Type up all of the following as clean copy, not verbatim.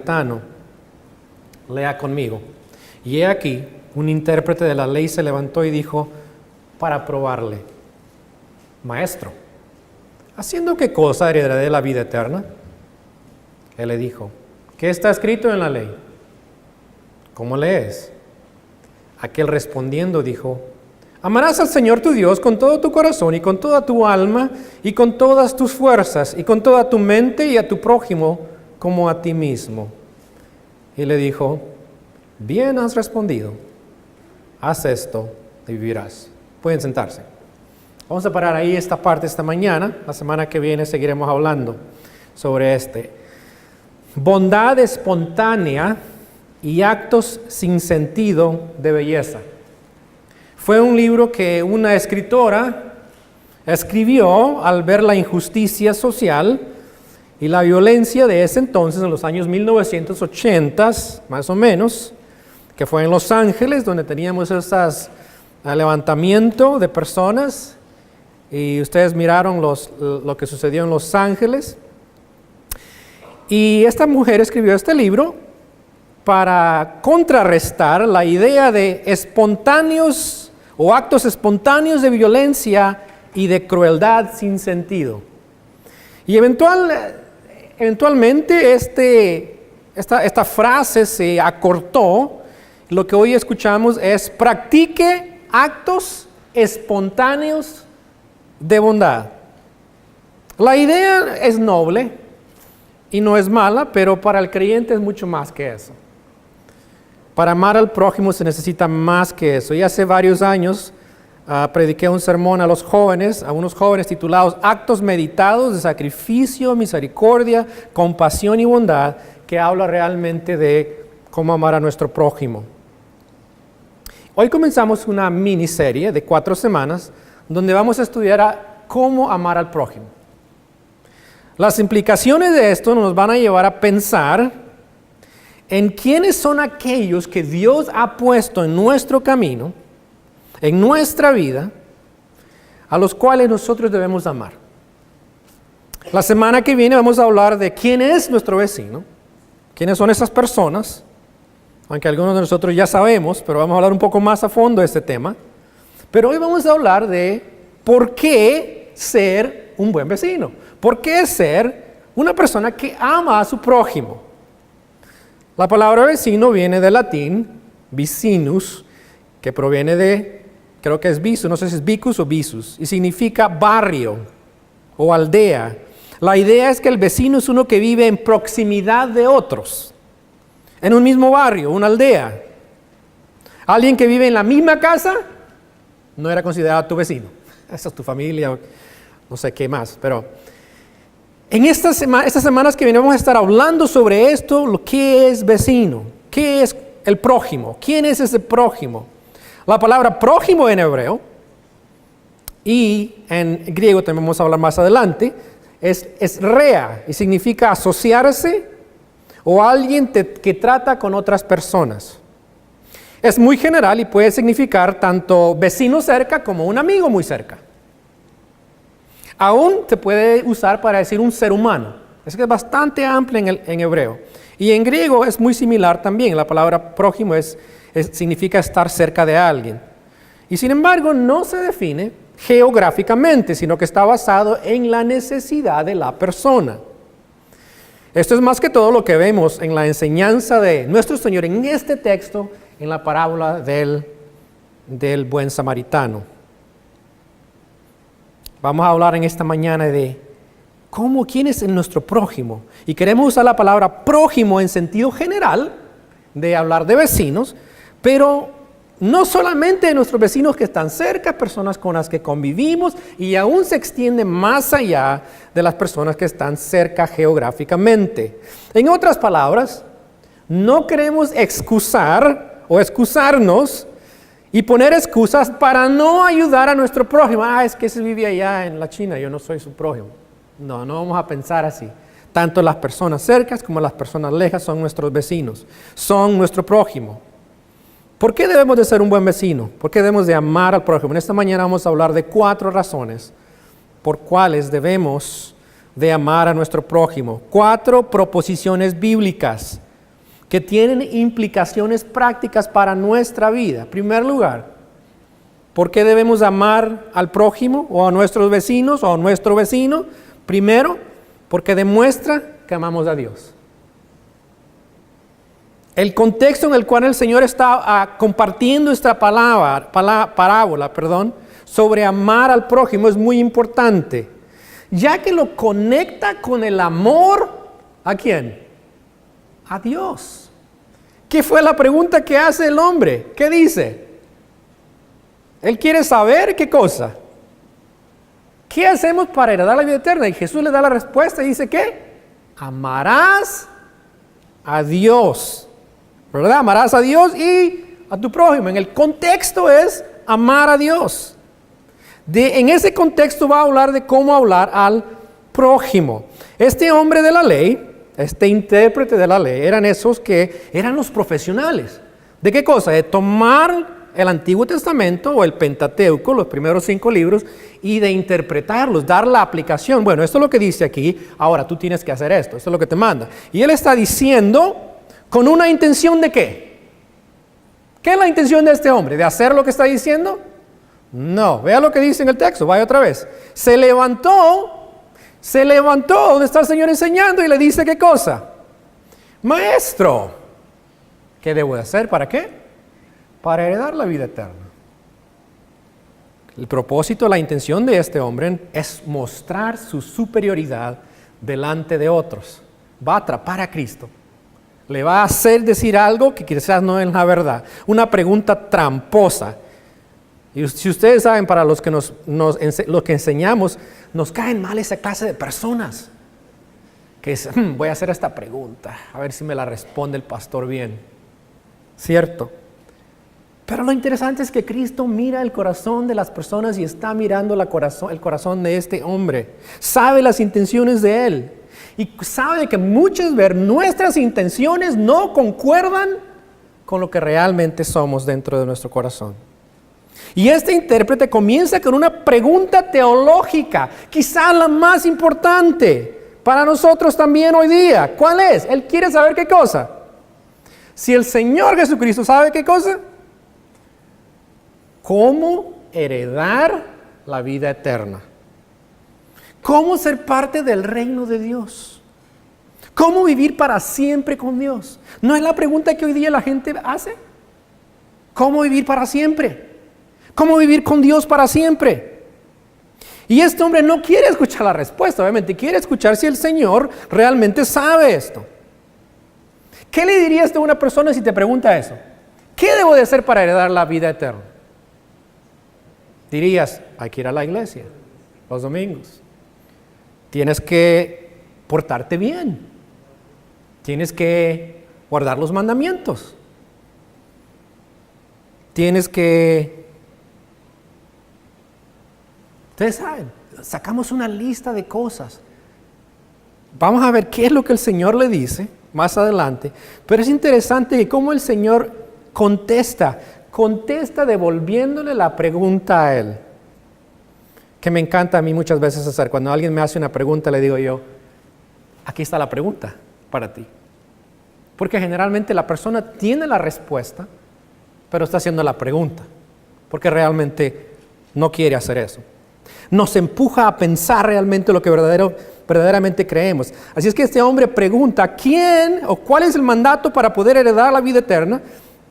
Samaritano. Lea conmigo. Y he aquí, un intérprete de la ley se levantó y dijo, para probarle, Maestro, ¿haciendo qué cosa heredaré la vida eterna? Él le dijo, ¿qué está escrito en la ley? ¿Cómo lees? Aquel respondiendo dijo, amarás al Señor tu Dios con todo tu corazón y con toda tu alma y con todas tus fuerzas y con toda tu mente y a tu prójimo como a ti mismo. Y le dijo, bien has respondido, haz esto y vivirás. Pueden sentarse. Vamos a parar ahí esta parte esta mañana. La semana que viene seguiremos hablando sobre bondad espontánea y actos sin sentido de belleza. Fue un libro que una escritora escribió al ver la injusticia social y la violencia de ese entonces, en los años 1980, más o menos, que fue en Los Ángeles, donde teníamos ese levantamiento de personas, y ustedes miraron lo que sucedió en Los Ángeles. Y esta mujer escribió este libro para contrarrestar la idea de espontáneos o actos espontáneos de violencia y de crueldad sin sentido. Y eventualmente esta frase se acortó. Lo que hoy escuchamos es practique actos espontáneos de bondad. La idea es noble y no es mala, pero para el creyente es mucho más que eso. Para amar al prójimo se necesita más que eso. Y hace varios años prediqué un sermón a unos jóvenes titulados Actos Meditados de Sacrificio, Misericordia, Compasión y Bondad, que habla realmente de cómo amar a nuestro prójimo. Hoy comenzamos una miniserie de 4 semanas donde vamos a estudiar cómo amar al prójimo. Las implicaciones de esto nos van a llevar a pensar en quiénes son aquellos que Dios ha puesto en nuestro camino, en nuestra vida, a los cuales nosotros debemos amar. La semana que viene vamos a hablar de quién es nuestro vecino, quiénes son esas personas, aunque algunos de nosotros ya sabemos, pero vamos a hablar un poco más a fondo de este tema. Pero hoy vamos a hablar de por qué ser un buen vecino, por qué ser una persona que ama a su prójimo. La palabra vecino viene del latín vicinus, que proviene de, creo que es visus, no sé si es vicus o visus, y significa barrio o aldea. La idea es que el vecino es uno que vive en proximidad de otros, en un mismo barrio, una aldea. Alguien que vive en la misma casa no era considerado tu vecino. Esa es tu familia, no sé qué más, pero en estas semanas que vienen vamos a estar hablando sobre esto, lo que es vecino, qué es el prójimo, quién es ese prójimo. La palabra prójimo en hebreo y en griego también vamos a hablar más adelante, es rea y significa asociarse o alguien que trata con otras personas. Es muy general y puede significar tanto vecino cerca como un amigo muy cerca. Aún se puede usar para decir un ser humano. Es que es bastante amplio en hebreo. Y en griego es muy similar también. La palabra prójimo significa estar cerca de alguien. Y sin embargo no se define geográficamente, sino que está basado en la necesidad de la persona. Esto es más que todo lo que vemos en la enseñanza de nuestro Señor en este texto, en la parábola del buen samaritano. Vamos a hablar en esta mañana de quién es nuestro prójimo. Y queremos usar la palabra prójimo en sentido general, de hablar de vecinos, pero no solamente de nuestros vecinos que están cerca, personas con las que convivimos, y aún se extiende más allá de las personas que están cerca geográficamente. En otras palabras, no queremos excusar o excusarnos y poner excusas para no ayudar a nuestro prójimo. Es que ese vive allá en la China, yo no soy su prójimo. No vamos a pensar así. Tanto las personas cercas como las personas lejas son nuestros vecinos, son nuestro prójimo. ¿Por qué debemos de ser un buen vecino? ¿Por qué debemos de amar al prójimo? En esta mañana vamos a hablar de 4 razones por cuales debemos de amar a nuestro prójimo. 4 proposiciones bíblicas que tienen implicaciones prácticas para nuestra vida. En primer lugar, ¿por qué debemos amar al prójimo o a nuestros vecinos o a nuestro vecino? Primero, porque demuestra que amamos a Dios. El contexto en el cual el Señor está compartiendo esta parábola, sobre amar al prójimo es muy importante, ya que lo conecta con el amor, ¿a quién? A Dios. ¿Qué fue la pregunta que hace el hombre? ¿Qué dice? Él quiere saber qué cosa. ¿Qué hacemos para heredar la vida eterna? Y Jesús le da la respuesta y dice, ¿qué? Amarás a Dios, ¿verdad? Amarás a Dios y a tu prójimo. En el contexto es amar a Dios. En ese contexto va a hablar de cómo hablar al prójimo. Este hombre de la ley, este intérprete de la ley, eran esos que eran los profesionales. ¿De qué cosa? De tomar el Antiguo Testamento o el Pentateuco, los primeros 5 libros, y de interpretarlos, dar la aplicación. Bueno, esto es lo que dice aquí, ahora tú tienes que hacer esto es lo que te manda. Y él está diciendo con una intención de ¿qué? ¿Qué es la intención de este hombre? ¿De hacer lo que está diciendo? No, vea lo que dice en el texto, vaya otra vez. Se levantó, donde está el Señor enseñando y le dice ¿qué cosa? Maestro, ¿qué debo de hacer? ¿Para qué? Para heredar la vida eterna. El propósito, la intención de este hombre es mostrar su superioridad delante de otros. Va a atrapar a Cristo. Le va a hacer decir algo que quizás no es la verdad. Una pregunta tramposa. Y si ustedes saben, para los que los que enseñamos, nos caen mal esa clase de personas. Que es, voy a hacer esta pregunta, a ver si me la responde el pastor bien. ¿Cierto? Pero lo interesante es que Cristo mira el corazón de las personas y está mirando el corazón de este hombre. Sabe las intenciones de él. Y sabe que muchas veces nuestras intenciones no concuerdan con lo que realmente somos dentro de nuestro corazón. Y este intérprete comienza con una pregunta teológica, quizás la más importante para nosotros también hoy día. ¿Cuál es? Él quiere saber qué cosa. Si el Señor Jesucristo sabe qué cosa, ¿cómo heredar la vida eterna? ¿Cómo ser parte del reino de Dios? ¿Cómo vivir para siempre con Dios? ¿No es la pregunta que hoy día la gente hace? ¿Cómo vivir para siempre? ¿Cómo vivir con Dios para siempre? Y este hombre no quiere escuchar la respuesta, obviamente quiere escuchar si el Señor realmente sabe esto. ¿Qué le dirías a una persona si te pregunta eso? ¿Qué debo de hacer para heredar la vida eterna? Dirías, hay que ir a la iglesia los domingos. Tienes que portarte bien. Tienes que guardar los mandamientos. Tienes que... Ustedes saben, sacamos una lista de cosas. Vamos a ver qué es lo que el Señor le dice más adelante. Pero es interesante que cómo el Señor contesta devolviéndole la pregunta a él. Que me encanta a mí muchas veces hacer. Cuando alguien me hace una pregunta, le digo yo, aquí está la pregunta para ti. Porque generalmente la persona tiene la respuesta, pero está haciendo la pregunta. Porque realmente no quiere hacer eso. Nos empuja a pensar realmente lo que verdaderamente creemos. Así es que este hombre pregunta, ¿quién o cuál es el mandato para poder heredar la vida eterna?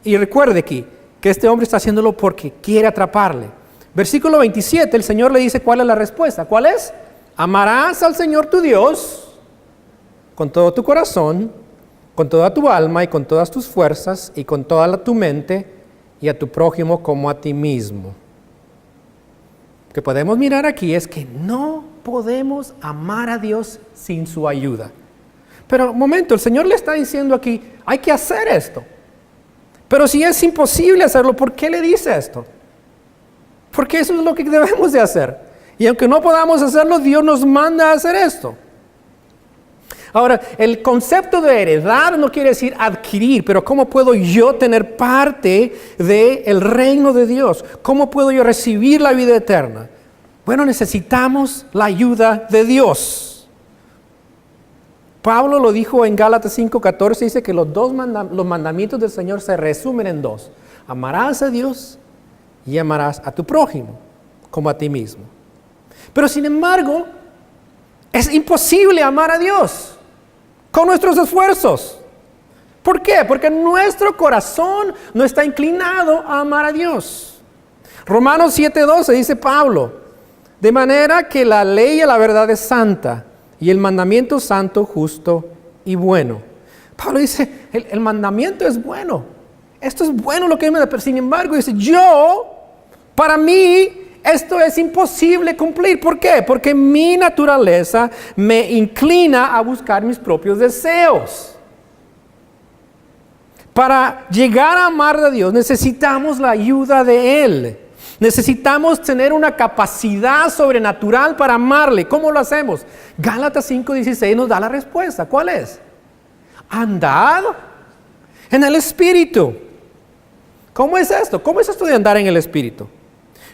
Y recuerde aquí, que este hombre está haciéndolo porque quiere atraparle. Versículo 27, el Señor le dice cuál es la respuesta. ¿Cuál es? Amarás al Señor tu Dios con todo tu corazón, con toda tu alma y con todas tus fuerzas y con toda tu mente y a tu prójimo como a ti mismo. Lo que podemos mirar aquí es que no podemos amar a Dios sin su ayuda. Pero un momento, el Señor le está diciendo aquí, hay que hacer esto. Pero si es imposible hacerlo, ¿por qué le dice esto? Porque eso es lo que debemos de hacer. Y aunque no podamos hacerlo, Dios nos manda a hacer esto. Ahora, el concepto de heredar no quiere decir adquirir, pero ¿cómo puedo yo tener parte del reino de Dios? ¿Cómo puedo yo recibir la vida eterna? Bueno, necesitamos la ayuda de Dios. Pablo lo dijo en Gálatas 5:14, dice que los mandamientos del Señor se resumen en dos. Amarás a Dios y amarás a tu prójimo como a ti mismo. Pero sin embargo, es imposible amar a Dios con nuestros esfuerzos. ¿Por qué? Porque nuestro corazón no está inclinado a amar a Dios. Romanos 7:12 dice Pablo, de manera que la ley y la verdad es santa, y el mandamiento santo, justo y bueno. Pablo dice, el mandamiento es bueno. Esto es bueno lo que me da, pero sin embargo dice, para mí, esto es imposible cumplir. ¿Por qué? Porque mi naturaleza me inclina a buscar mis propios deseos. Para llegar a amar a Dios necesitamos la ayuda de Él. Necesitamos tener una capacidad sobrenatural para amarle. ¿Cómo lo hacemos? Gálatas 5:16 nos da la respuesta. ¿Cuál es? Andad en el Espíritu. ¿Cómo es esto? ¿Cómo es esto de andar en el Espíritu?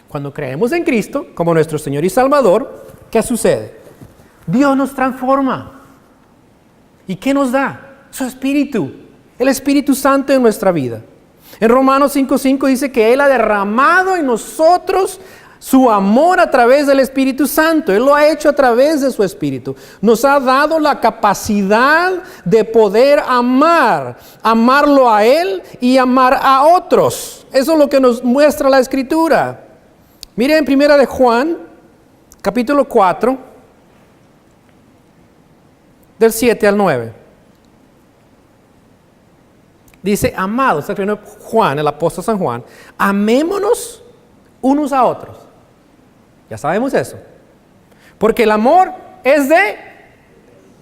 Cuando creemos en Cristo como nuestro Señor y Salvador, ¿qué sucede? Dios nos transforma. ¿Y qué nos da? Su Espíritu. El Espíritu Santo en nuestra vida. En Romanos 5:5 dice que Él ha derramado en nosotros su amor a través del Espíritu Santo. Él lo ha hecho a través de su Espíritu. Nos ha dado la capacidad de poder amarlo a Él y amar a otros. Eso es lo que nos muestra la Escritura. Miren en 1 de Juan, capítulo 4, del 7 al 9. Dice, amados, está escribiendo Juan, el apóstol San Juan, amémonos unos a otros. Ya sabemos eso. Porque el amor es de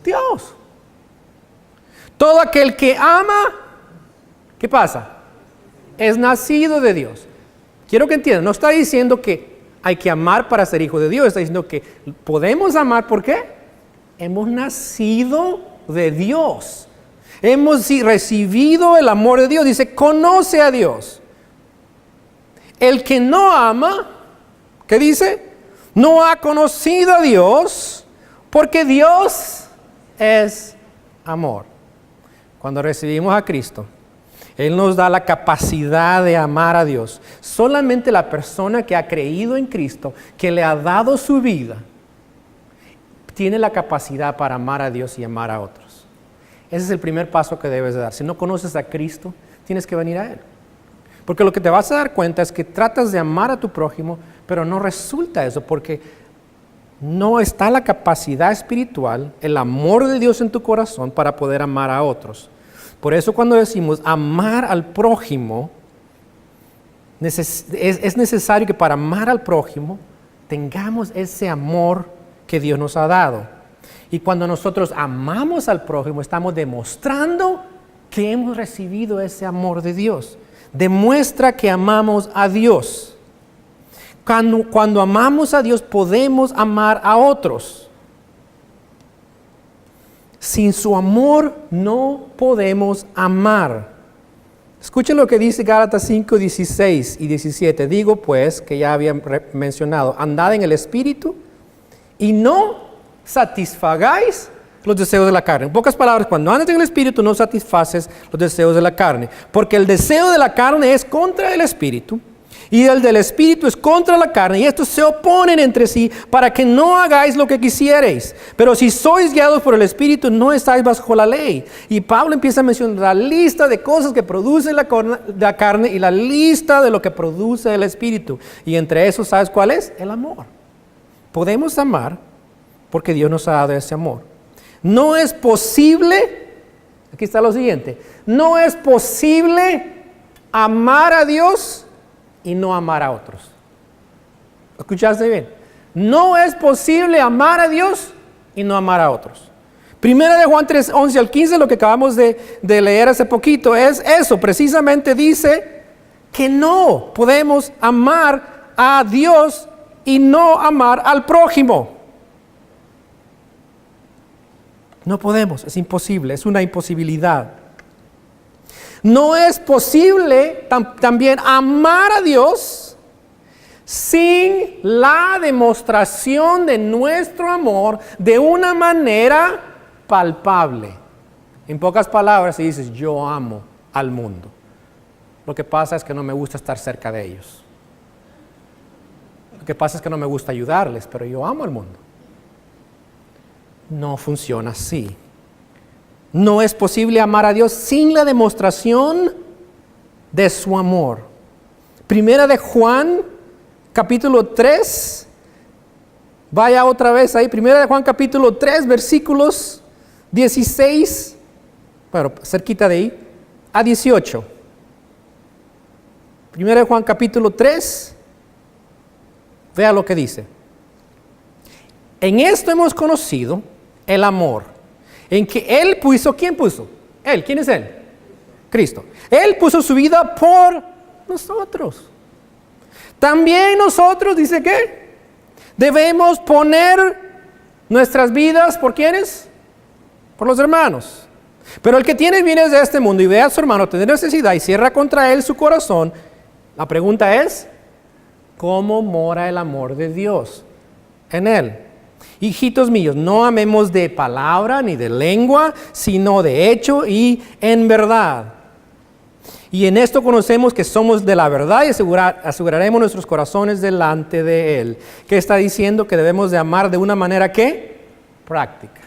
Dios. Todo aquel que ama, ¿qué pasa? Es nacido de Dios. Quiero que entiendan, no está diciendo que hay que amar para ser hijo de Dios, está diciendo que podemos amar, ¿por qué? Hemos nacido de Dios. Hemos recibido el amor de Dios. Dice, conoce a Dios. El que no ama, ¿qué dice? No ha conocido a Dios, porque Dios es amor. Cuando recibimos a Cristo, Él nos da la capacidad de amar a Dios. Solamente la persona que ha creído en Cristo, que le ha dado su vida, tiene la capacidad para amar a Dios y amar a otros. Ese es el primer paso que debes de dar. Si no conoces a Cristo, tienes que venir a Él. Porque lo que te vas a dar cuenta es que tratas de amar a tu prójimo, pero no resulta eso, porque no está la capacidad espiritual, el amor de Dios en tu corazón para poder amar a otros. Por eso cuando decimos amar al prójimo, es necesario que para amar al prójimo tengamos ese amor que Dios nos ha dado. Y cuando nosotros amamos al prójimo, estamos demostrando que hemos recibido ese amor de Dios. Demuestra que amamos a Dios. Cuando amamos a Dios, podemos amar a otros. Sin su amor no podemos amar. Escuchen lo que dice Gálatas 5, 16 y 17. Digo pues, que ya había mencionado, andad en el Espíritu y no satisfagáis los deseos de la carne. En pocas palabras, cuando andas en el Espíritu no satisfaces los deseos de la carne, porque el deseo de la carne es contra el Espíritu y el del Espíritu es contra la carne, y estos se oponen entre sí para que no hagáis lo que quisierais. Pero si sois guiados por el Espíritu, no estáis bajo la ley. Y Pablo empieza a mencionar la lista de cosas que produce la carne y la lista de lo que produce el Espíritu. Y entre esos, ¿sabes cuál es? El amor. Podemos amar porque Dios nos ha dado ese amor. No es posible, aquí está lo siguiente, no es posible amar a Dios y no amar a otros. ¿Escuchaste bien? No es posible amar a Dios y no amar a otros. Primera de Juan 3, 11 al 15, lo que acabamos de leer hace poquito, es eso, precisamente dice que no podemos amar a Dios y no amar al prójimo. No podemos, es imposible, es una imposibilidad. No es posible también amar a Dios sin la demostración de nuestro amor de una manera palpable. En pocas palabras, si dices, yo amo al mundo. Lo que pasa es que no me gusta estar cerca de ellos. Lo que pasa es que no me gusta ayudarles, pero yo amo al mundo. No funciona así. No es posible amar a Dios sin la demostración de su amor. Primera de Juan, capítulo 3. Vaya otra vez ahí. Primera de Juan, capítulo 3, versículos 16. Bueno, cerquita de ahí. A 18. Primera de Juan, capítulo 3. Vea lo que dice. En esto hemos conocido el amor, en que Él puso, ¿quién puso? Él, ¿quién es Él? Cristo. Él puso su vida por nosotros. También nosotros, dice que debemos poner nuestras vidas, ¿por quiénes? Por los hermanos. Pero el que tiene bienes de este mundo y ve a su hermano tener necesidad y cierra contra él su corazón, la pregunta es, ¿cómo mora el amor de Dios en él? Hijitos míos, no amemos de palabra ni de lengua, sino de hecho y en verdad. Y en esto conocemos que somos de la verdad y aseguraremos nuestros corazones delante de Él. ¿Qué está diciendo? Que debemos de amar de una manera, ¿qué? Práctica.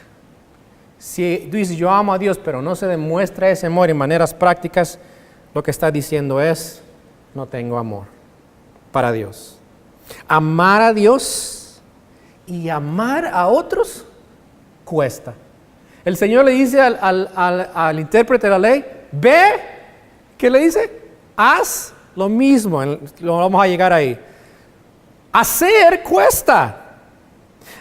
Si tú dices, yo amo a Dios, pero no se demuestra ese amor en maneras prácticas, lo que está diciendo es, no tengo amor para Dios. Amar a Dios y amar a otros cuesta. El Señor le dice al intérprete de la ley, ve, ¿qué le dice? Haz lo mismo, lo vamos a llegar ahí. Hacer cuesta.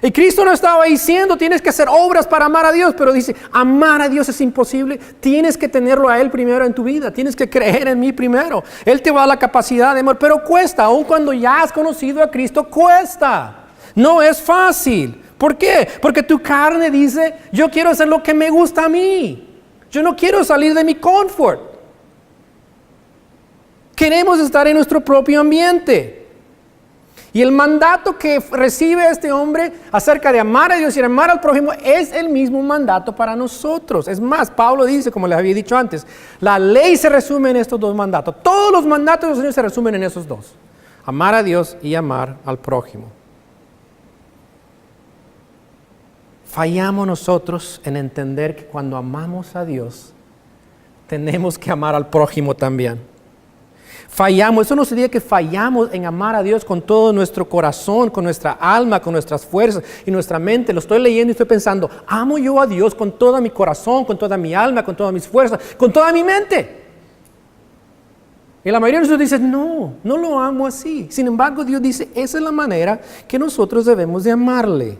Y Cristo no estaba diciendo, tienes que hacer obras para amar a Dios, pero dice, amar a Dios es imposible, tienes que tenerlo a Él primero en tu vida, tienes que creer en mí primero. Él te va a dar la capacidad de amor, pero cuesta, aun cuando ya has conocido a Cristo, cuesta. No es fácil. ¿Por qué? Porque tu carne dice, yo quiero hacer lo que me gusta a mí. Yo no quiero salir de mi confort. Queremos estar en nuestro propio ambiente. Y el mandato que recibe este hombre acerca de amar a Dios y amar al prójimo es el mismo mandato para nosotros. Es más, Pablo dice, como les había dicho antes, la ley se resume en estos dos mandatos. Todos los mandatos del Señor se resumen en esos dos. Amar a Dios y amar al prójimo. Fallamos nosotros en entender que cuando amamos a Dios, tenemos que amar al prójimo también. Fallamos, eso no significa que fallamos en amar a Dios con todo nuestro corazón, con nuestra alma, con nuestras fuerzas y nuestra mente. Lo estoy leyendo y estoy pensando, amo yo a Dios con todo mi corazón, con toda mi alma, con todas mis fuerzas, con toda mi mente. Y la mayoría de nosotros dice, no lo amo así. Sin embargo, Dios dice, esa es la manera que nosotros debemos de amarle.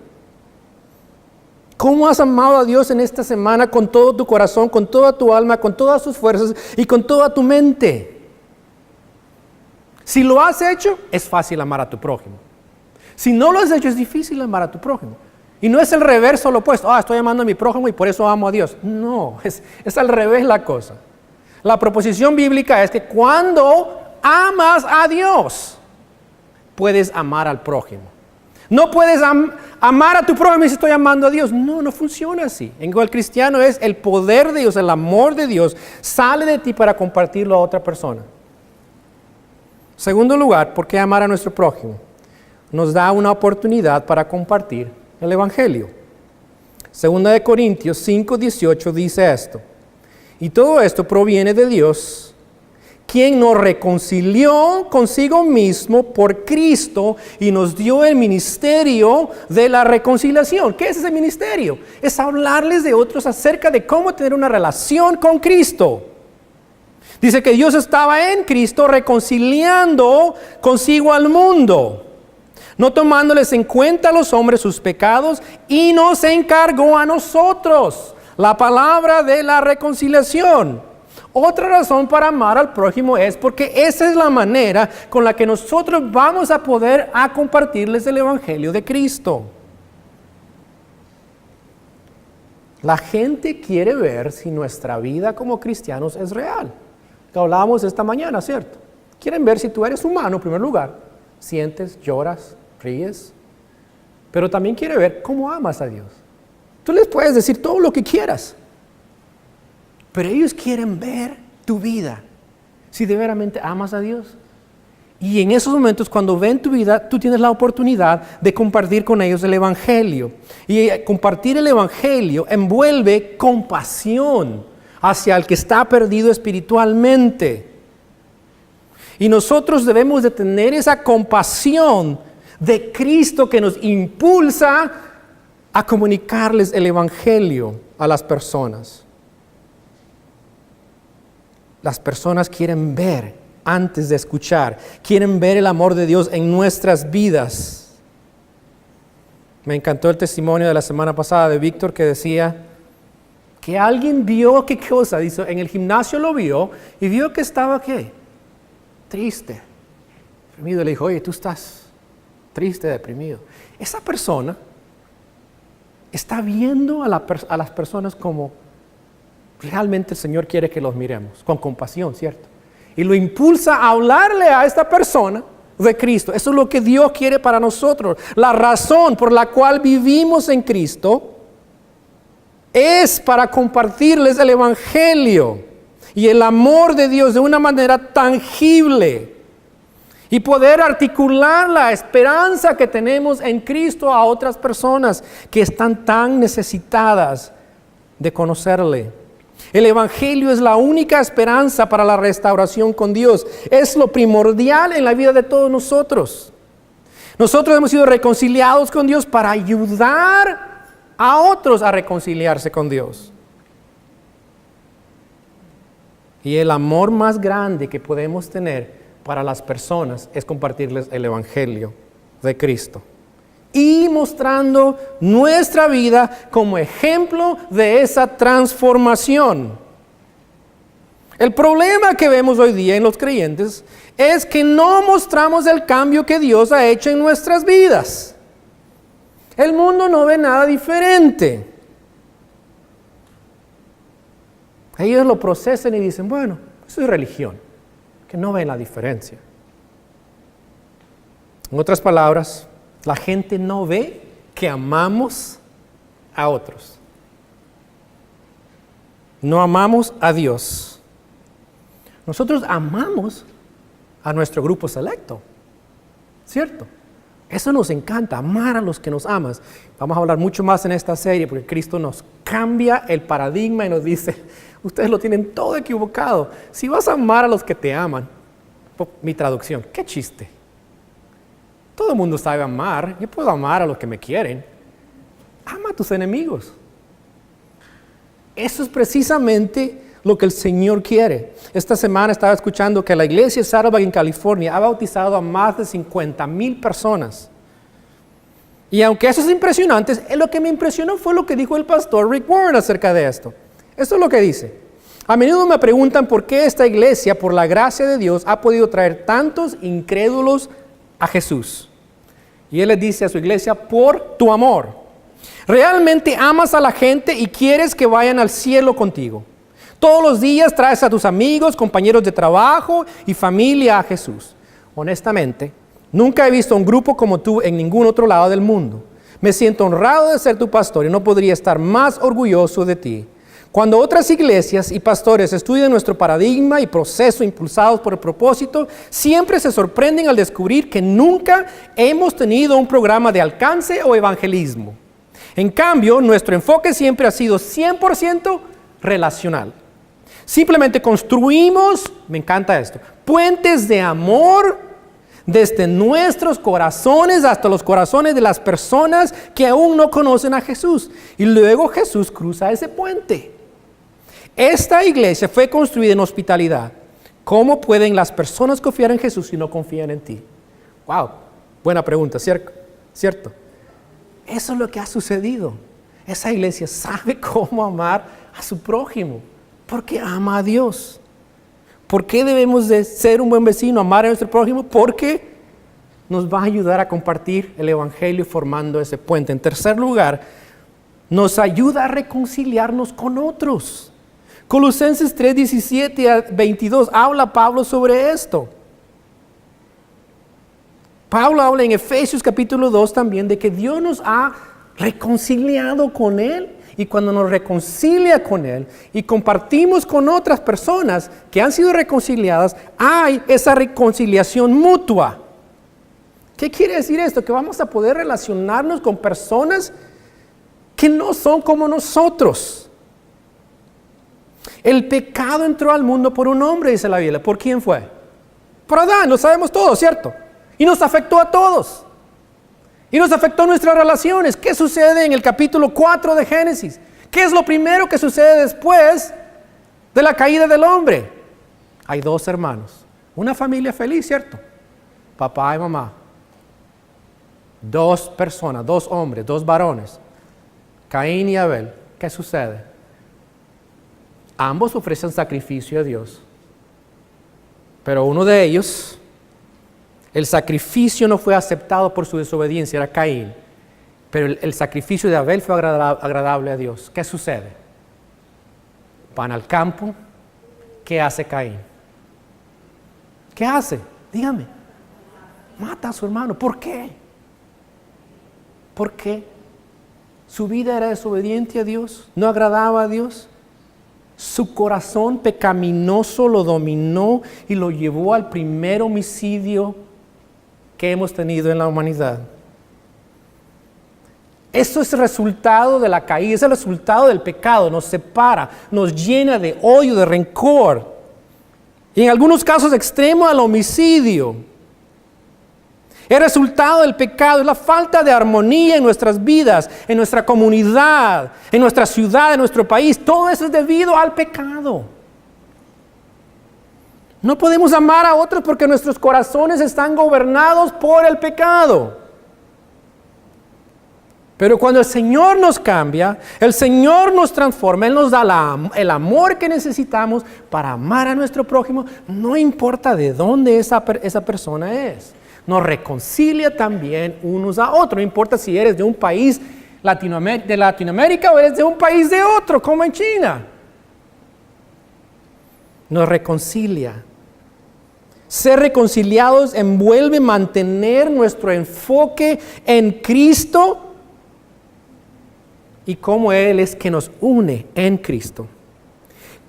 ¿Cómo has amado a Dios en esta semana con todo tu corazón, con toda tu alma, con todas tus fuerzas y con toda tu mente? Si lo has hecho, es fácil amar a tu prójimo. Si no lo has hecho, es difícil amar a tu prójimo. Y no es el reverso, lo opuesto. Estoy amando a mi prójimo y por eso amo a Dios. No, es al revés la cosa. La proposición bíblica es que cuando amas a Dios, puedes amar al prójimo. No puedes amar a tu prójimo y si estoy amando a Dios. No funciona así. En el cristiano es el poder de Dios, el amor de Dios sale de ti para compartirlo a otra persona. Segundo lugar, ¿por qué amar a nuestro prójimo? Nos da una oportunidad para compartir el Evangelio. Segunda de Corintios 5:18 dice esto. Y todo esto proviene de Dios, quien nos reconcilió consigo mismo por Cristo y nos dio el ministerio de la reconciliación. ¿Qué es ese ministerio? Es hablarles de otros acerca de cómo tener una relación con Cristo. Dice que Dios estaba en Cristo reconciliando consigo al mundo, no tomándoles en cuenta a los hombres sus pecados, y nos encargó a nosotros la palabra de la reconciliación. Otra razón para amar al prójimo es porque esa es la manera con la que nosotros vamos a poder compartirles el Evangelio de Cristo. La gente quiere ver si nuestra vida como cristianos es real. Que hablábamos esta mañana, ¿cierto? Quieren ver si tú eres humano en primer lugar. Sientes, lloras, ríes. Pero también quiere ver cómo amas a Dios. Tú les puedes decir todo lo que quieras, pero ellos quieren ver tu vida, si de veramente amas a Dios. Y en esos momentos, cuando ven tu vida, tú tienes la oportunidad de compartir con ellos el Evangelio. Y compartir el Evangelio envuelve compasión hacia el que está perdido espiritualmente. Y nosotros debemos de tener esa compasión de Cristo que nos impulsa a comunicarles el Evangelio a las personas. Las personas quieren ver antes de escuchar, quieren ver el amor de Dios en nuestras vidas. Me encantó el testimonio de la semana pasada de Víctor que decía que alguien vio, ¿qué cosa? Dice, en el gimnasio lo vio y vio que estaba, ¿qué? Triste, deprimido. Le dijo, oye, tú estás triste, deprimido. Esa persona está viendo a las personas como realmente el Señor quiere que los miremos, con compasión, ¿cierto? Y lo impulsa a hablarle a esta persona de Cristo. Eso es lo que Dios quiere para nosotros. La razón por la cual vivimos en Cristo es para compartirles el Evangelio y el amor de Dios de una manera tangible y poder articular la esperanza que tenemos en Cristo a otras personas que están tan necesitadas de conocerle. El Evangelio es la única esperanza para la restauración con Dios. Es lo primordial en la vida de todos nosotros. Nosotros hemos sido reconciliados con Dios para ayudar a otros a reconciliarse con Dios. Y el amor más grande que podemos tener para las personas es compartirles el Evangelio de Cristo. Y mostrando nuestra vida como ejemplo de esa transformación. El problema que vemos hoy día en los creyentes es que no mostramos el cambio que Dios ha hecho en nuestras vidas. El mundo no ve nada diferente. Ellos lo procesan y dicen, bueno, eso es religión, que no ven la diferencia. En otras palabras, la gente no ve que amamos a otros. No amamos a Dios. Nosotros amamos a nuestro grupo selecto, ¿cierto? Eso nos encanta, amar a los que nos amas. Vamos a hablar mucho más en esta serie porque Cristo nos cambia el paradigma y nos dice, ustedes lo tienen todo equivocado. Si vas a amar a los que te aman, mi traducción, qué chiste. Todo el mundo sabe amar. Yo puedo amar a los que me quieren. Ama a tus enemigos. Eso es precisamente lo que el Señor quiere. Esta semana estaba escuchando que la iglesia Saddleback en California ha bautizado a más de 50,000 personas. Y aunque eso es impresionante, lo que me impresionó fue lo que dijo el pastor Rick Warren acerca de esto. Esto es lo que dice. A menudo me preguntan por qué esta iglesia, por la gracia de Dios, ha podido traer tantos incrédulos a Jesús. Y él le dice a su iglesia, por tu amor. Realmente amas a la gente y quieres que vayan al cielo contigo. Todos los días traes a tus amigos, compañeros de trabajo y familia a Jesús. Honestamente, nunca he visto un grupo como tú en ningún otro lado del mundo. Me siento honrado de ser tu pastor y no podría estar más orgulloso de ti. Cuando otras iglesias y pastores estudian nuestro paradigma y proceso impulsados por el propósito, siempre se sorprenden al descubrir que nunca hemos tenido un programa de alcance o evangelismo. En cambio, nuestro enfoque siempre ha sido 100% relacional. Simplemente construimos, me encanta esto, puentes de amor desde nuestros corazones hasta los corazones de las personas que aún no conocen a Jesús. Y luego Jesús cruza ese puente. Esta iglesia fue construida en hospitalidad. ¿Cómo pueden las personas confiar en Jesús si no confían en ti? Wow, buena pregunta, ¿cierto? Eso es lo que ha sucedido. Esa iglesia sabe cómo amar a su prójimo, porque ama a Dios. ¿Por qué debemos de ser un buen vecino, amar a nuestro prójimo? Porque nos va a ayudar a compartir el Evangelio formando ese puente. En tercer lugar, nos ayuda a reconciliarnos con otros. Colosenses 3:17 a 22 habla Pablo sobre esto. Pablo habla en Efesios capítulo 2 también de que Dios nos ha reconciliado con Él y cuando nos reconcilia con Él y compartimos con otras personas que han sido reconciliadas, hay esa reconciliación mutua. ¿Qué quiere decir esto? Que vamos a poder relacionarnos con personas que no son como nosotros. El pecado entró al mundo por un hombre, dice la Biblia. ¿Por quién fue? Por Adán, lo sabemos todos, ¿cierto? Y nos afectó a todos. Y nos afectó nuestras relaciones. ¿Qué sucede en el capítulo 4 de Génesis? ¿Qué es lo primero que sucede después de la caída del hombre? Hay dos hermanos. Una familia feliz, ¿cierto? Papá y mamá. Dos personas, dos hombres, dos varones. Caín y Abel. ¿Qué sucede? Ambos ofrecen sacrificio a Dios. Pero uno de ellos, el sacrificio no fue aceptado por su desobediencia, era Caín. Pero el sacrificio de Abel fue agradable a Dios. ¿Qué sucede? Van al campo. ¿Qué hace Caín? ¿Qué hace? Dígame. Mata a su hermano. ¿Por qué? ¿Por qué? Su vida era desobediente a Dios, no agradaba a Dios. Su corazón pecaminoso lo dominó y lo llevó al primer homicidio que hemos tenido en la humanidad. Eso es el resultado de la caída, es el resultado del pecado. Nos separa, nos llena de odio, de rencor. Y en algunos casos extremos al homicidio. El resultado del pecado es la falta de armonía en nuestras vidas, en nuestra comunidad, en nuestra ciudad, en nuestro país. Todo eso es debido al pecado. No podemos amar a otros porque nuestros corazones están gobernados por el pecado. Pero cuando el Señor nos cambia, el Señor nos transforma, Él nos da el amor que necesitamos para amar a nuestro prójimo, no importa de dónde esa persona es. Nos reconcilia también unos a otros. No importa si eres de un país de Latinoamérica o eres de un país de otro, como en China. Nos reconcilia. Ser reconciliados envuelve mantener nuestro enfoque en Cristo y cómo Él es que nos une en Cristo.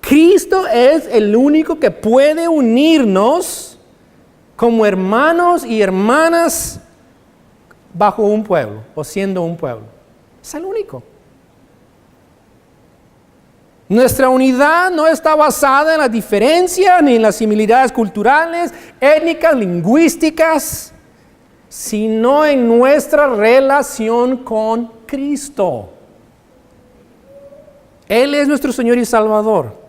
Cristo es el único que puede unirnos como hermanos y hermanas bajo un pueblo o siendo un pueblo. Es el único. Nuestra unidad no está basada en la diferencia ni en las similitudes culturales, étnicas, lingüísticas, sino en nuestra relación con Cristo. Él es nuestro Señor y Salvador.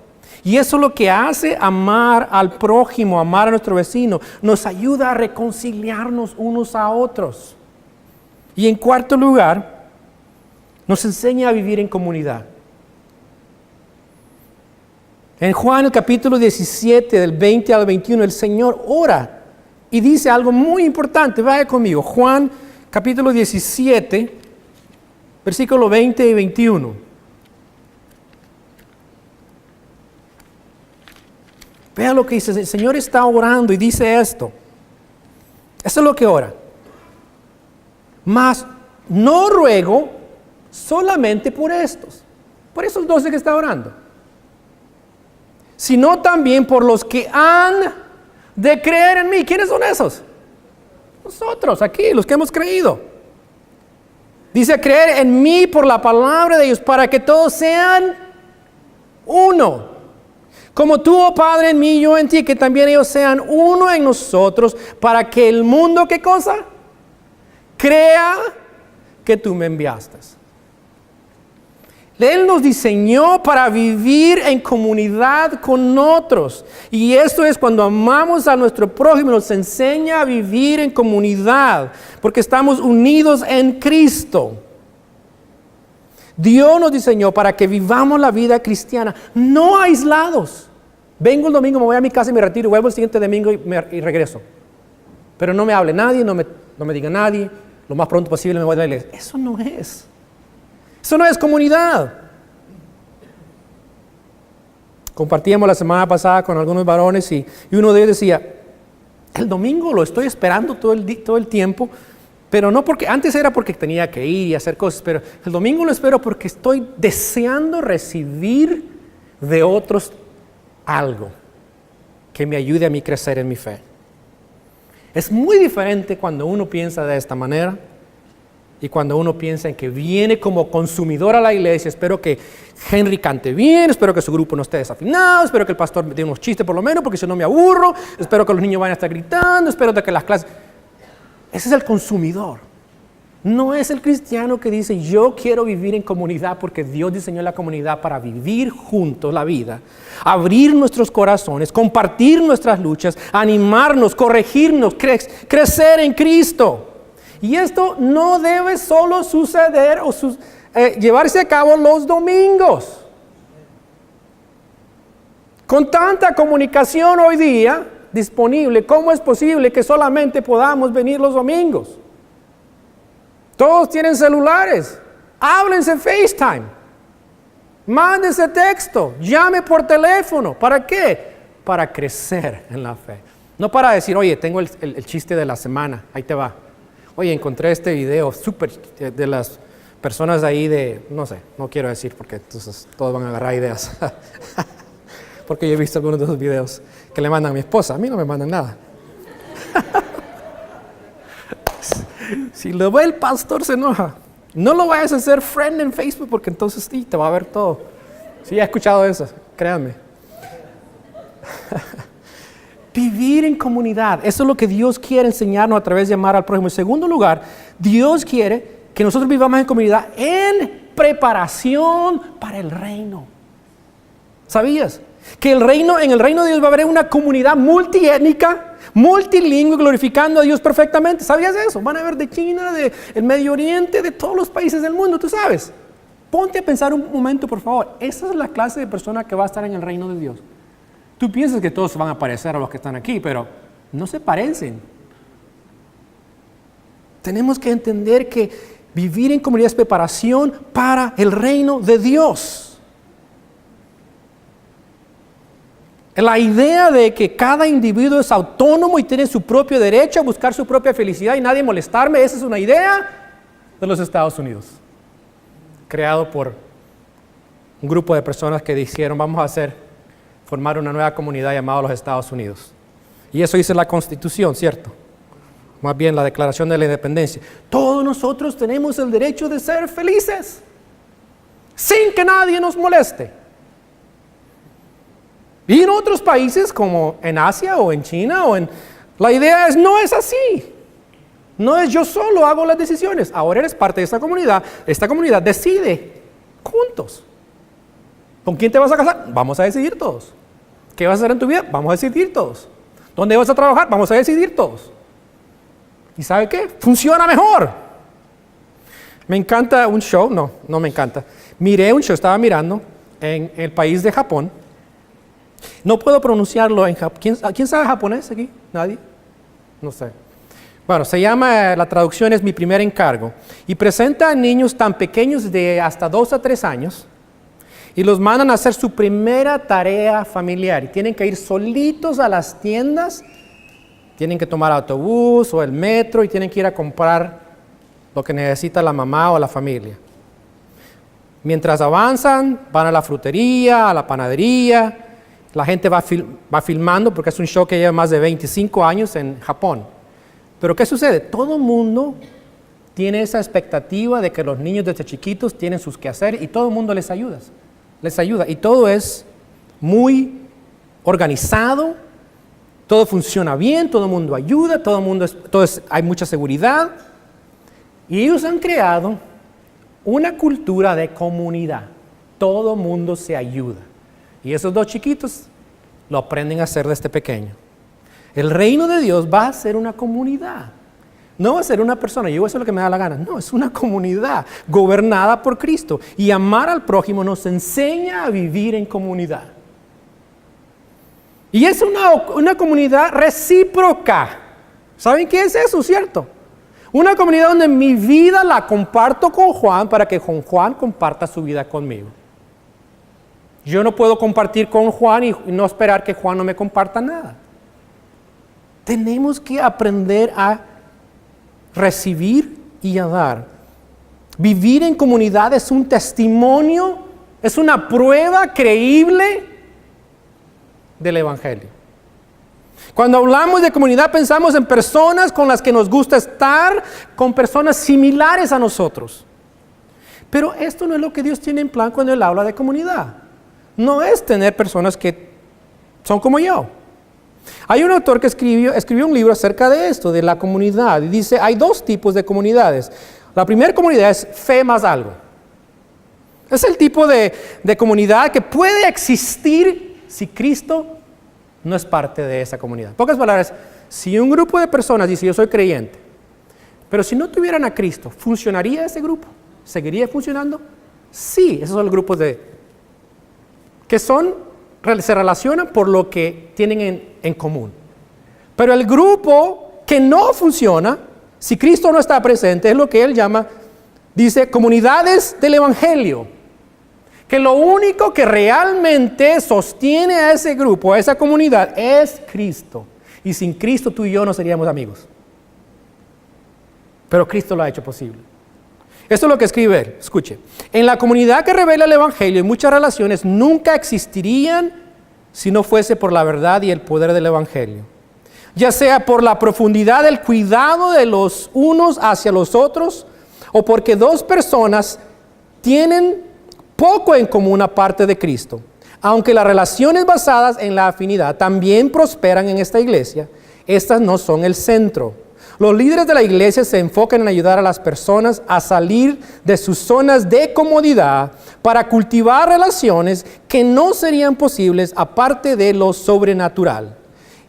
Y eso es lo que hace amar al prójimo, amar a nuestro vecino. Nos ayuda a reconciliarnos unos a otros. Y en cuarto lugar, nos enseña a vivir en comunidad. En Juan, el capítulo 17, del 20 al 21, el Señor ora y dice algo muy importante. Vaya conmigo. Juan, capítulo 17, versículo 20 y 21. Vea lo que dice. El Señor está orando y dice esto. Eso es lo que ora. Mas no ruego solamente por estos. Por esos 12 que está orando. Sino también por los que han de creer en mí. ¿Quiénes son esos? Nosotros, aquí, los que hemos creído. Dice creer en mí por la palabra de Dios, para que todos sean uno. Como tú, oh Padre, en mí y yo en ti, que también ellos sean uno en nosotros, para que el mundo, ¿qué cosa? Crea que tú me enviaste. Él nos diseñó para vivir en comunidad con otros. Y esto es cuando amamos a nuestro prójimo, nos enseña a vivir en comunidad, porque estamos unidos en Cristo. Dios nos diseñó para que vivamos la vida cristiana, no aislados. Vengo el domingo, me voy a mi casa y me retiro, vuelvo el siguiente domingo y regreso. Pero no me hable nadie, no me diga nadie, lo más pronto posible me voy a la iglesia. Eso no es. Eso no es comunidad. Compartíamos la semana pasada con algunos varones y uno de ellos decía, el domingo lo estoy esperando todo el tiempo Pero no porque, antes era porque tenía que ir y hacer cosas, pero el domingo lo espero porque estoy deseando recibir de otros algo que me ayude a mí crecer en mi fe. Es muy diferente cuando uno piensa de esta manera y cuando uno piensa en que viene como consumidor a la iglesia. Espero que Henry cante bien, espero que su grupo no esté desafinado, espero que el pastor me dé unos chistes por lo menos porque si no me aburro, espero que los niños vayan a estar gritando, espero que las clases... Ese es el consumidor. No es el cristiano que dice, yo quiero vivir en comunidad porque Dios diseñó la comunidad para vivir juntos la vida, abrir nuestros corazones, compartir nuestras luchas, animarnos, corregirnos, crecer en Cristo. Y esto no debe solo suceder o llevarse a cabo los domingos. Con tanta comunicación hoy día disponible, ¿cómo es posible que solamente podamos venir los domingos? Todos tienen celulares, háblense FaceTime, mándense texto, llame por teléfono. ¿Para qué? Para crecer en la fe. No para decir, oye, tengo el chiste de la semana, ahí te va. Oye, encontré este video súper de las personas ahí de, no sé, no quiero decir porque entonces todos van a agarrar ideas. Porque yo he visto algunos de esos videos que le mandan a mi esposa. A mí no me mandan nada. Si lo ve el pastor se enoja. No lo vayas a hacer friend en Facebook porque entonces sí, te va a ver todo. Sí, he escuchado eso, créanme. Vivir en comunidad, eso es lo que Dios quiere enseñarnos a través de amar al prójimo. En segundo lugar, Dios quiere que nosotros vivamos en comunidad en preparación para el reino. ¿Sabías? Que en el reino de Dios va a haber una comunidad multiétnica, multilingüe, glorificando a Dios perfectamente. ¿Sabías eso? Van a haber de China, del Medio Oriente, de todos los países del mundo, tú sabes. Ponte a pensar un momento, por favor. Esa es la clase de persona que va a estar en el reino de Dios. Tú piensas que todos se van a parecer a los que están aquí, pero no se parecen. Tenemos que entender que vivir en comunidad es preparación para el reino de Dios. La idea de que cada individuo es autónomo y tiene su propio derecho a buscar su propia felicidad y nadie molestarme, esa es una idea de los Estados Unidos, creado por un grupo de personas que dijeron, vamos a formar una nueva comunidad llamada los Estados Unidos. Y eso dice la Constitución, ¿cierto? Más bien la Declaración de la Independencia. Todos nosotros tenemos el derecho de ser felices, sin que nadie nos moleste. Y en otros países, como en Asia o en China, la idea no es así. No es yo solo hago las decisiones. Ahora eres parte de esta comunidad decide juntos. ¿Con quién te vas a casar? Vamos a decidir todos. ¿Qué vas a hacer en tu vida? Vamos a decidir todos. ¿Dónde vas a trabajar? Vamos a decidir todos. ¿Y sabe qué? Funciona mejor. Me encanta un show, no me encanta. Miré un show, estaba mirando en el país de Japón. No puedo pronunciarlo en japonés. ¿Quién sabe japonés aquí? ¿Nadie? No sé. Bueno, la traducción es Mi primer encargo. Y presenta a niños tan pequeños de hasta 2 a 3 años y los mandan a hacer su primera tarea familiar. Y tienen que ir solitos a las tiendas, tienen que tomar autobús o el metro y tienen que ir a comprar lo que necesita la mamá o la familia. Mientras avanzan, van a la frutería, a la panadería. La gente va filmando porque es un show que lleva más de 25 años en Japón. Pero ¿qué sucede? Todo el mundo tiene esa expectativa de que los niños desde chiquitos tienen sus quehaceres y todo el mundo les ayuda. Y todo es muy organizado, todo funciona bien, todo el mundo ayuda, hay mucha seguridad. Y ellos han creado una cultura de comunidad. Todo el mundo se ayuda. Y esos 2 chiquitos lo aprenden a hacer desde pequeño. El reino de Dios va a ser una comunidad. No va a ser una persona, yo voy a hacer lo que me da la gana. No, es una comunidad gobernada por Cristo. Y amar al prójimo nos enseña a vivir en comunidad. Y es una comunidad recíproca. ¿Saben qué es eso, cierto? Una comunidad donde mi vida la comparto con Juan para que Juan comparta su vida conmigo. Yo no puedo compartir con Juan y no esperar que Juan no me comparta nada. Tenemos que aprender a recibir y a dar. Vivir en comunidad es un testimonio, es una prueba creíble del Evangelio. Cuando hablamos de comunidad pensamos en personas con las que nos gusta estar, con personas similares a nosotros. Pero esto no es lo que Dios tiene en plan cuando Él habla de comunidad. No es tener personas que son como yo. Hay un autor que escribió un libro acerca de esto, de la comunidad, y dice, hay dos tipos de comunidades. La primera comunidad es fe más algo. Es el tipo de comunidad que puede existir si Cristo no es parte de esa comunidad. En pocas palabras, si un grupo de personas dice, yo soy creyente, pero si no tuvieran a Cristo, ¿funcionaría ese grupo? ¿Seguiría funcionando? Sí, esos son los grupos que se relacionan por lo que tienen en común. Pero el grupo que no funciona, si Cristo no está presente, es lo que él llama, dice, comunidades del Evangelio. Que lo único que realmente sostiene a ese grupo, a esa comunidad, es Cristo. Y sin Cristo tú y yo no seríamos amigos. Pero Cristo lo ha hecho posible. Esto es lo que escribe él. Escuche. En la comunidad que revela el Evangelio, muchas relaciones nunca existirían si no fuese por la verdad y el poder del Evangelio. Ya sea por la profundidad del cuidado de los unos hacia los otros, o porque dos personas tienen poco en común aparte de Cristo. Aunque las relaciones basadas en la afinidad también prosperan en esta iglesia, estas no son el centro. Los líderes de la iglesia se enfocan en ayudar a las personas a salir de sus zonas de comodidad para cultivar relaciones que no serían posibles aparte de lo sobrenatural.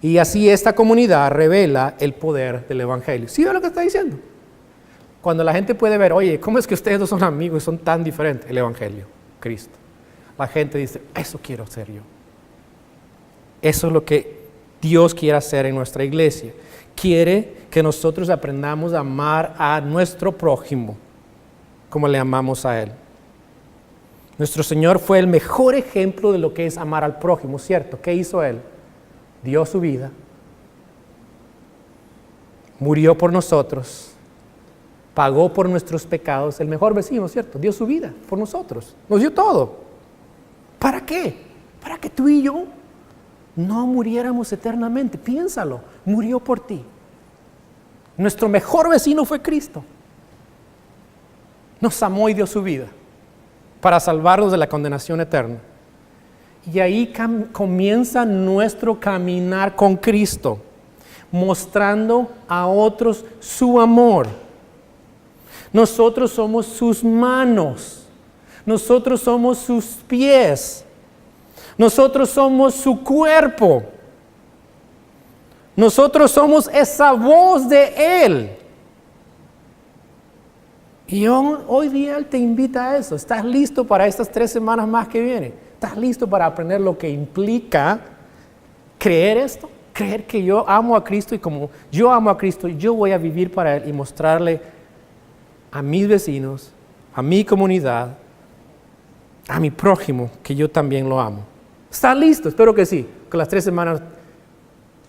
Y así esta comunidad revela el poder del Evangelio. ¿Sí ve lo que está diciendo? Cuando la gente puede ver, oye, ¿cómo es que ustedes dos son amigos y son tan diferentes? El Evangelio, Cristo. La gente dice, eso quiero ser yo. Eso es lo que Dios quiere hacer en nuestra iglesia. Quiere que nosotros aprendamos a amar a nuestro prójimo como le amamos a Él. Nuestro Señor fue el mejor ejemplo de lo que es amar al prójimo, ¿cierto? ¿Qué hizo Él? Dio su vida, murió por nosotros, pagó por nuestros pecados, el mejor vecino, ¿cierto? Dio su vida por nosotros, nos dio todo. ¿Para qué? Para que tú y yo no muriéramos eternamente. Piénsalo, murió por ti. Nuestro mejor vecino fue Cristo. Nos amó y dio su vida para salvarnos de la condenación eterna. Y ahí comienza nuestro caminar con Cristo, mostrando a otros su amor. Nosotros somos sus manos, nosotros somos sus pies, nosotros somos su cuerpo, nosotros somos esa voz de Él. Y hoy día Él te invita a eso. ¿Estás listo para estas 3 semanas más que vienen? ¿Estás listo para aprender lo que implica creer esto? Creer que yo amo a Cristo y como yo amo a Cristo, yo voy a vivir para Él y mostrarle a mis vecinos, a mi comunidad, a mi prójimo, que yo también lo amo. ¿Estás listo? Espero que sí, que las 3 semanas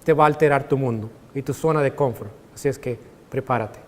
te va a alterar tu mundo y tu zona de confort. Así es que prepárate.